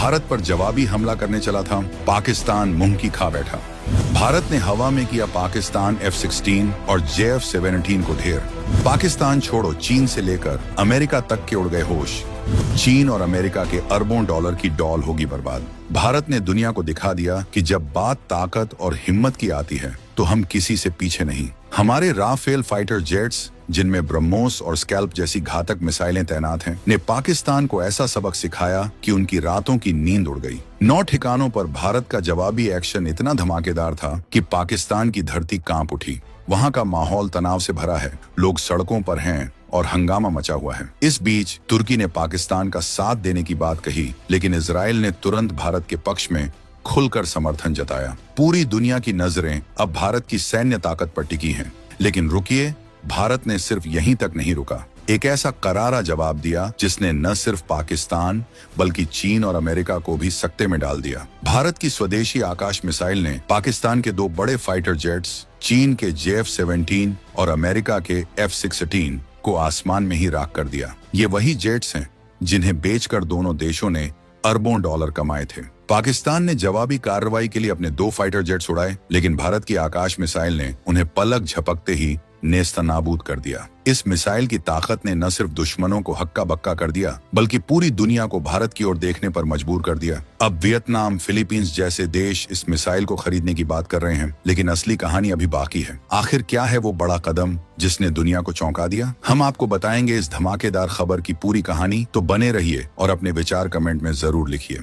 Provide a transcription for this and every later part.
भारत पर जवाबी हमला करने चला था, पाकिस्तान मुंह की खा बैठा। भारत ने हवा में किया पाकिस्तान F-16 और JF-17 को ढेर। पाकिस्तान छोड़ो, चीन से लेकर अमेरिका तक के उड़ गए होश। चीन और अमेरिका के अरबों डॉलर की डॉल होगी बर्बाद। भारत ने दुनिया को दिखा दिया कि जब बात ताकत और हिम्मत की आती है तो हम किसी से पीछे नहीं। हमारे राफेल फाइटर जेट्स, जिनमें ब्रह्मोस और स्कैल्प जैसी घातक मिसाइलें तैनात हैं, ने पाकिस्तान को ऐसा सबक सिखाया कि उनकी रातों की नींद उड़ गई। 9 ठिकानों पर भारत का जवाबी एक्शन इतना धमाकेदार था कि पाकिस्तान की धरती कांप उठी। वहां का माहौल तनाव से भरा है, लोग सड़कों पर हैं और हंगामा मचा हुआ है। इस बीच तुर्की ने पाकिस्तान का साथ देने की बात कही, लेकिन इजराइल ने तुरंत भारत के पक्ष में खुलकर समर्थन जताया। पूरी दुनिया की नजरें अब भारत की सैन्य ताकत पर टिकी हैं। लेकिन रुकिए, भारत ने सिर्फ यहीं तक नहीं रुका। एक ऐसा करारा जवाब दिया जिसने न सिर्फ पाकिस्तान बल्कि चीन और अमेरिका को भी सकते में डाल दिया। भारत की स्वदेशी आकाश मिसाइल ने पाकिस्तान के 2 बड़े फाइटर जेट्स, चीन के JF-17 और अमेरिका के F-16 को आसमान में ही राख कर दिया। ये वही जेट्स हैं जिन्हें बेचकर दोनों देशों ने अरबों डॉलर कमाए थे। पाकिस्तान ने जवाबी कार्रवाई के लिए अपने 2 फाइटर जेट्स उड़ाए, लेकिन भारत की आकाश मिसाइल ने उन्हें पलक झपकते ही नेस्तनाबूद कर दिया। इस मिसाइल की ताकत ने न सिर्फ दुश्मनों को हक्का बक्का कर दिया, बल्कि पूरी दुनिया को भारत की ओर देखने पर मजबूर कर दिया। अब वियतनाम, फिलीपींस जैसे देश इस मिसाइल को खरीदने की बात कर रहे हैं, लेकिन असली कहानी अभी बाकी है। आखिर क्या है वो बड़ा कदम जिसने दुनिया को चौंका दिया? हम आपको बताएंगे इस धमाकेदार खबर की पूरी कहानी, तो बने रहिए और अपने विचार कमेंट में जरूर लिखिए।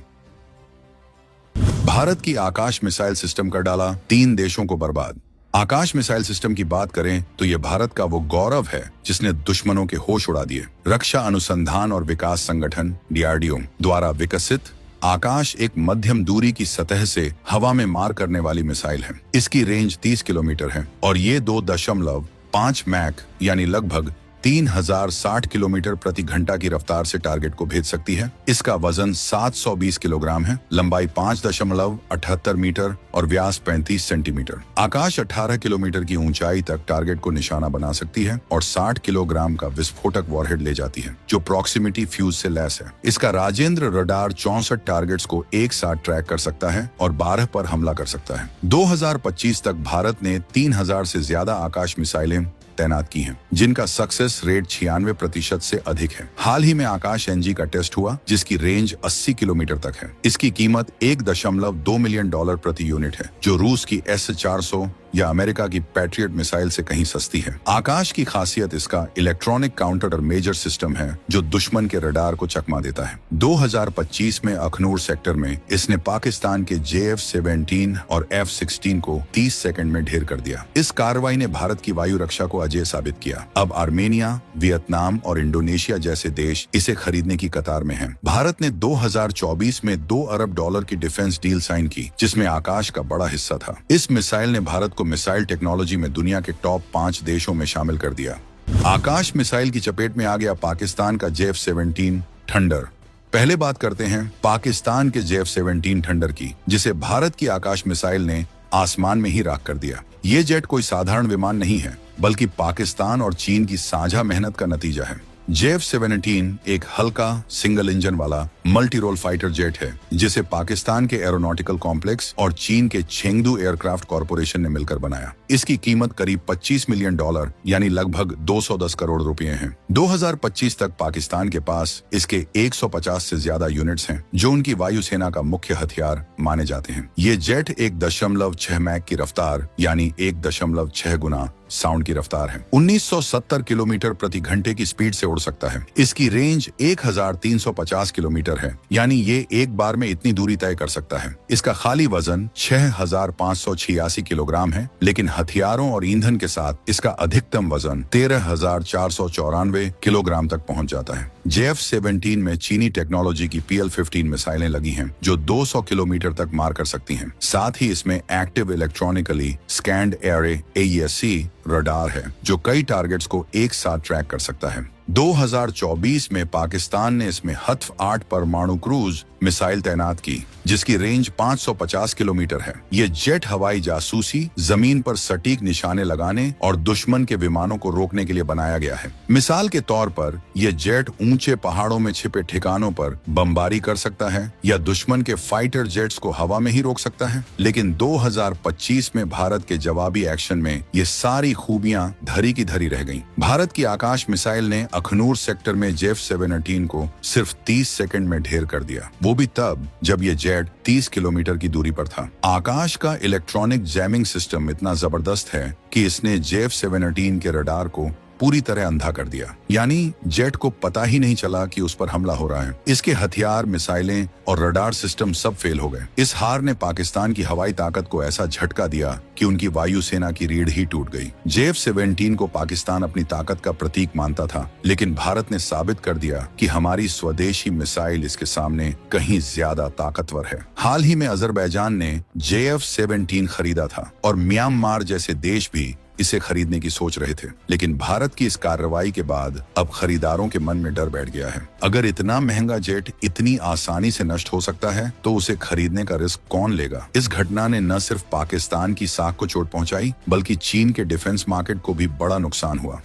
भारत की आकाश मिसाइल सिस्टम कर डाला 3 देशों को बर्बाद। आकाश मिसाइल सिस्टम की बात करें तो यह भारत का वो गौरव है जिसने दुश्मनों के होश उड़ा दिए। रक्षा अनुसंधान और विकास संगठन DRDO द्वारा विकसित आकाश एक मध्यम दूरी की सतह से हवा में मार करने वाली मिसाइल है। इसकी रेंज 30 किलोमीटर है और ये 2.5 मैक यानी लगभग 3060 किलोमीटर प्रति घंटा की रफ्तार से टारगेट को भेज सकती है। इसका वजन 720 किलोग्राम है, लंबाई 5.78 मीटर और व्यास 35 सेंटीमीटर। आकाश 18 किलोमीटर की ऊंचाई तक टारगेट को निशाना बना सकती है और 60 किलोग्राम का विस्फोटक वॉरहेड ले जाती है, जो प्रॉक्सिमिटी फ्यूज से लैस है। इसका राजेंद्र रडार 64 टारगेट्स को एक साथ ट्रैक कर सकता है और 12 पर हमला कर सकता है। 2025 तक भारत ने 3000 से ज्यादा आकाश मिसाइलें तैनात की हैं, जिनका सक्सेस रेट 96% से अधिक है। हाल ही में आकाश NG का टेस्ट हुआ, जिसकी रेंज 80 किलोमीटर तक है। इसकी कीमत $1.2 मिलियन प्रति यूनिट है, जो रूस की S-400 या अमेरिका की पैट्रियट मिसाइल से कहीं सस्ती है। आकाश की खासियत इसका इलेक्ट्रॉनिक काउंटर मेजर सिस्टम है, जो दुश्मन के रडार को चकमा देता है। 2025 में अखनूर सेक्टर में इसने पाकिस्तान के JF-17 और F-16 को 30 सेकंड में ढेर कर दिया। इस कार्रवाई ने भारत की वायु रक्षा को अजेय साबित किया। अब आर्मेनिया, वियतनाम और इंडोनेशिया जैसे देश इसे खरीदने की कतार में हैं। भारत ने 2024 में $2 अरब की डिफेंस डील साइन की, जिसमें आकाश का बड़ा हिस्सा था। इस मिसाइल ने भारत को मिसाइल टेक्नोलॉजी में दुनिया के टॉप 5 देशों में शामिल कर दिया। आकाश मिसाइल की चपेट में आ गया पाकिस्तान का JF-17 थंडर। पहले बात करते हैं पाकिस्तान के JF-17 थंडर की, जिसे भारत की आकाश मिसाइल ने आसमान में ही राख कर दिया। ये जेट कोई साधारण विमान नहीं है, बल्कि पाकिस्तान और चीन की साझा मेहनत का नतीजा है। JF-17 एक हल्का सिंगल इंजन वाला मल्टी रोल फाइटर जेट है, जिसे पाकिस्तान के एरोनॉटिकल कॉम्प्लेक्स और चीन के चेंगडू एयरक्राफ्ट कॉरपोरेशन ने मिलकर बनाया। इसकी कीमत करीब $25 मिलियन यानी लगभग 210 करोड़ रुपए हैं। 2025 तक पाकिस्तान के पास इसके 150 से ज्यादा यूनिट्स हैं, जो उनकी वायुसेना का मुख्य हथियार माने जाते हैं। ये जेट 1.6 मैक की रफ्तार यानी 1.6 गुना साउंड की रफ्तार है। 1970 किलोमीटर प्रति घंटे की स्पीड से उड़ सकता है। इसकी रेंज 1350 किलोमीटर है, यानी ये एक बार में इतनी दूरी तय कर सकता है। इसका खाली वजन 6586 किलोग्राम है, लेकिन हथियारों और ईंधन के साथ इसका अधिकतम वजन 13494 किलोग्राम तक पहुंच जाता है। JF-17 में चीनी टेक्नोलॉजी की PL-15 मिसाइलें लगी हैं, जो 200 किलोमीटर तक मार कर सकती हैं। साथ ही इसमें active electronically scanned array AESC radar है, जो कई टारगेट्स को एक साथ ट्रैक कर सकता है। 2024 में पाकिस्तान ने इसमें हत्फ 8 परमाणु क्रूज मिसाइल तैनात की, जिसकी रेंज 550 किलोमीटर है। ये जेट हवाई जासूसी, जमीन पर सटीक निशाने लगाने और दुश्मन के विमानों को रोकने के लिए बनाया गया है। मिसाल के तौर पर यह जेट ऊंचे पहाड़ों में छिपे ठिकानों पर बमबारी कर सकता है या दुश्मन के फाइटर जेट्स को हवा में ही रोक सकता है। लेकिन 2025 में भारत के जवाबी एक्शन में ये सारी खूबियां धरी की धरी रह गईं। भारत की आकाश मिसाइल ने अखनूर सेक्टर में JF-17 को सिर्फ 30 सेकंड में ढेर कर दिया, वो भी तब जब ये जेट 30 किलोमीटर की दूरी पर था। आकाश का इलेक्ट्रॉनिक जैमिंग सिस्टम इतना जबरदस्त है कि इसने JF-17 के रडार को पूरी तरह अंधा कर दिया, यानी जेट को पता ही नहीं चला कि उस पर हमला हो रहा है। इसके हथियार, मिसाइलें और रडार सिस्टम सब फेल हो गए। इस हार ने पाकिस्तान की हवाई ताकत को ऐसा झटका दिया कि उनकी वायुसेना की रीढ़ ही टूट गई। JF-17 को पाकिस्तान अपनी ताकत का प्रतीक मानता था, लेकिन भारत ने साबित कर दिया कि हमारी स्वदेशी मिसाइल इसके सामने कहीं ज्यादा ताकतवर है। हाल ही में अजरबैजान ने JF-17 खरीदा था और म्यांमार जैसे देश भी इसे खरीदने की सोच रहे थे, लेकिन भारत की इस कार्रवाई के बाद अब खरीदारों के मन में डर बैठ गया है। अगर इतना महंगा जेट इतनी आसानी से नष्ट हो सकता है तो उसे खरीदने का रिस्क कौन लेगा? इस घटना ने न सिर्फ पाकिस्तान की साख को चोट पहुंचाई, बल्कि चीन के डिफेंस मार्केट को भी बड़ा नुकसान हुआ।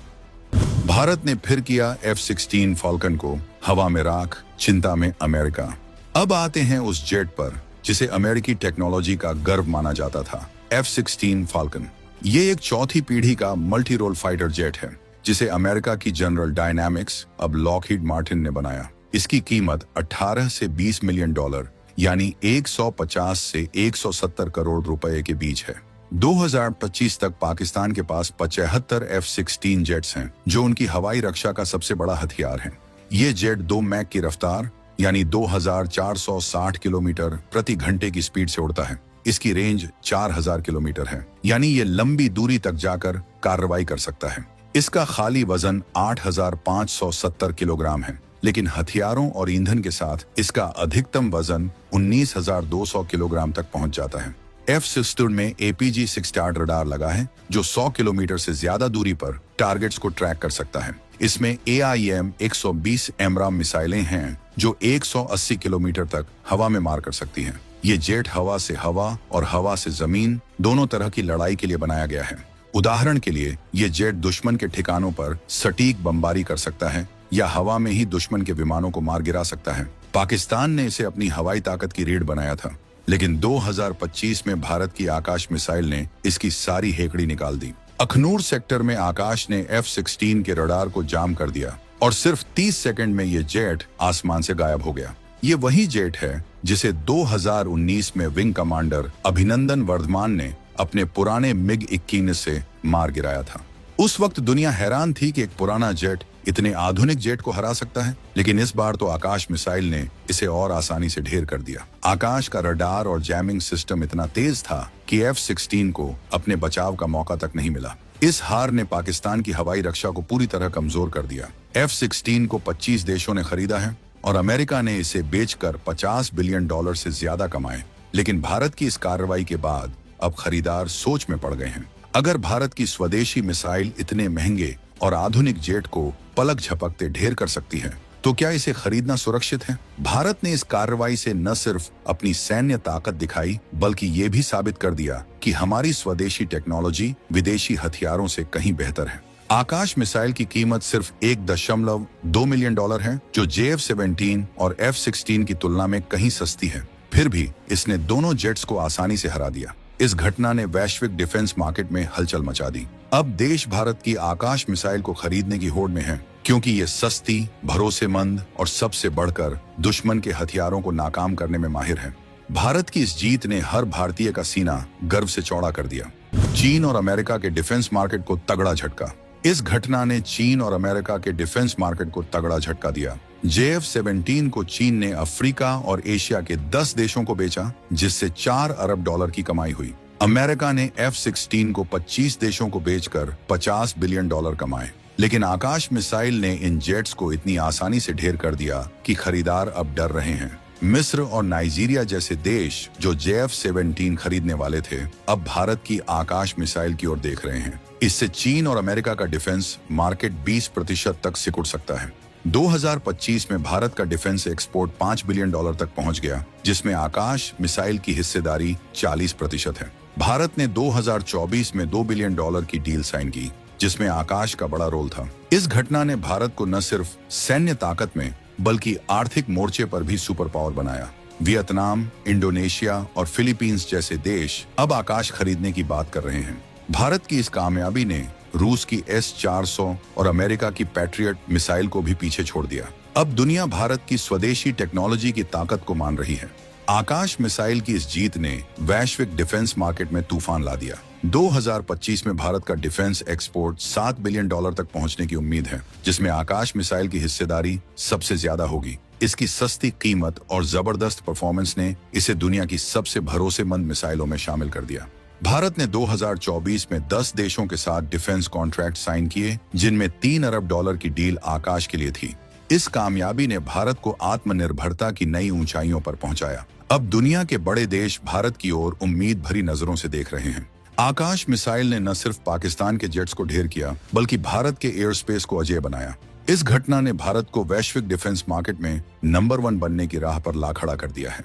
भारत ने फिर किया F-16 फॉल्कन को हवा में राख, चिंता में अमेरिका। अब आते हैं उस जेट पर जिसे अमेरिकी टेक्नोलॉजी का गर्व माना जाता था, F-16 फॉल्कन। ये एक चौथी पीढ़ी का मल्टी रोल फाइटर जेट है जिसे अमेरिका की जनरल डायनामिक्स अब लॉकहीड मार्टिन ने बनाया। इसकी कीमत 18 से 20 मिलियन डॉलर यानी 150 से 170 करोड़ रुपए के बीच है। 2025 तक पाकिस्तान के पास 75 F-16 जेट्स हैं, जो उनकी हवाई रक्षा का सबसे बड़ा हथियार है। ये जेट 2 मैक की रफ्तार यानी 2460 किलोमीटर प्रति घंटे की स्पीड से उड़ता है। इसकी रेंज 4000 किलोमीटर है, यानी ये लंबी दूरी तक जाकर कार्रवाई कर सकता है। इसका खाली वजन 8570 किलोग्राम है, लेकिन हथियारों और ईंधन के साथ इसका अधिकतम वजन 19200 किलोग्राम तक पहुंच जाता है। F-16 में APG-6 स्टार रडार लगा है जो 100 किलोमीटर से ज्यादा दूरी पर टारगेट्स को ट्रैक कर सकता है। इसमें AIM 120 एमराम मिसाइलें हैं जो 180 किलोमीटर तक हवा में मार कर सकती हैं। ये जेट हवा से हवा और हवा से जमीन दोनों तरह की लड़ाई के लिए बनाया गया है। उदाहरण के लिए ये जेट दुश्मन के ठिकानों पर सटीक बमबारी कर सकता है या हवा में ही दुश्मन के विमानों को मार गिरा सकता है। पाकिस्तान ने इसे अपनी हवाई ताकत की रीढ़ बनाया था, लेकिन 2025 में भारत की आकाश मिसाइल ने इसकी सारी हेकड़ी निकाल दी। अखनूर सेक्टर में आकाश ने F-16 के रडार को जाम कर दिया और सिर्फ 30 सेकंड में ये जेट आसमान से गायब हो गया। ये वही जेट है जिसे 2019 में विंग कमांडर अभिनंदन वर्धमान ने अपने पुराने MiG-21 से मार गिराया था। उस वक्त दुनिया हैरान थी कि एक पुराना जेट इतने आधुनिक जेट को हरा सकता है, लेकिन इस बार तो आकाश मिसाइल ने इसे और आसानी से ढेर कर दिया। आकाश का रडार और जैमिंग सिस्टम इतना तेज था कि F-16 को अपने बचाव का मौका तक नहीं मिला। इस हार ने पाकिस्तान की हवाई रक्षा को पूरी तरह कमजोर कर दिया। F-16 को 25 देशों ने खरीदा है और अमेरिका ने इसे बेचकर 50 बिलियन डॉलर से ज्यादा कमाए। लेकिन भारत की इस कार्रवाई के बाद अब खरीदार सोच में पड़ गए हैं। अगर भारत की स्वदेशी मिसाइल इतने महंगे और आधुनिक जेट को पलक झपकते ढेर कर सकती है, तो क्या इसे खरीदना सुरक्षित है? भारत ने इस कार्रवाई से न सिर्फ अपनी सैन्य ताकत दिखाई, बल्कि ये भी साबित कर दिया कि हमारी स्वदेशी टेक्नोलॉजी विदेशी हथियारों से कहीं बेहतर है। आकाश मिसाइल की कीमत सिर्फ 1.2 मिलियन डॉलर है, जो JF-17 और F-16 की तुलना में कहीं सस्ती है। फिर भी इसने दोनों जेट्स को आसानी से हरा दिया। इस घटना ने वैश्विक डिफेंस मार्केट में हलचल मचा दी। अब देश भारत की आकाश मिसाइल को खरीदने की होड़ में है, क्योंकि ये सस्ती, भरोसेमंद और सबसे बढ़कर दुश्मन के हथियारों को नाकाम करने में माहिर है। भारत की इस जीत ने हर भारतीय का सीना गर्व से चौड़ा कर दिया। चीन और अमेरिका के डिफेंस मार्केट को तगड़ा झटका। इस घटना ने चीन और अमेरिका के डिफेंस मार्केट को तगड़ा झटका दिया। JF-17 को चीन ने अफ्रीका और एशिया के 10 देशों को बेचा, जिससे 4 अरब डॉलर की कमाई हुई। अमेरिका ने F-16 को 25 देशों को बेचकर 50 बिलियन डॉलर कमाए। लेकिन आकाश मिसाइल ने इन जेट्स को इतनी आसानी से ढेर कर दिया कि खरीदार अब डर रहे हैं। मिस्र और नाइजीरिया जैसे देश जो JF-17 खरीदने वाले थे, अब भारत की आकाश मिसाइल की ओर देख रहे हैं। इससे चीन और अमेरिका का डिफेंस मार्केट 20% तक सिकुड़ सकता है। 2025 में भारत का डिफेंस एक्सपोर्ट $5 बिलियन तक पहुंच गया, जिसमें आकाश मिसाइल की हिस्सेदारी 40% है। भारत ने 2024 में $2 बिलियन की डील साइन की, जिसमें आकाश का बड़ा रोल था। इस घटना ने भारत को न सिर्फ सैन्य ताकत में बल्कि आर्थिक मोर्चे पर भी सुपर पावर बनाया। वियतनाम, इंडोनेशिया और फिलीपींस जैसे देश अब आकाश खरीदने की बात कर रहे हैं। भारत की इस कामयाबी ने रूस की S-400 और अमेरिका की पैट्रियट मिसाइल को भी पीछे छोड़ दिया। अब दुनिया भारत की स्वदेशी टेक्नोलॉजी की ताकत को मान रही है। आकाश मिसाइल की इस जीत ने वैश्विक डिफेंस मार्केट में तूफान ला दिया। 2025 में भारत का डिफेंस एक्सपोर्ट $7 बिलियन तक पहुंचने की उम्मीद है, जिसमें आकाश मिसाइल की हिस्सेदारी सबसे ज्यादा होगी। इसकी सस्ती कीमत और जबरदस्त परफॉर्मेंस ने इसे दुनिया की सबसे भरोसेमंद मिसाइलों में शामिल कर दिया। भारत ने 2024 में 10 देशों के साथ डिफेंस कॉन्ट्रैक्ट साइन किए, जिनमें $3 अरब की डील आकाश के लिए थी। इस कामयाबी ने भारत को आत्मनिर्भरता की नई ऊंचाइयों पर पहुंचाया। अब दुनिया के बड़े देश भारत की ओर उम्मीद भरी नजरों से देख रहे हैं। आकाश मिसाइल ने न सिर्फ पाकिस्तान के जेट्स को ढेर किया, बल्कि भारत के एयर स्पेस को अजेय बनाया। इस घटना ने भारत को वैश्विक डिफेंस मार्केट में नंबर 1 बनने की राह पर ला खड़ा कर दिया है।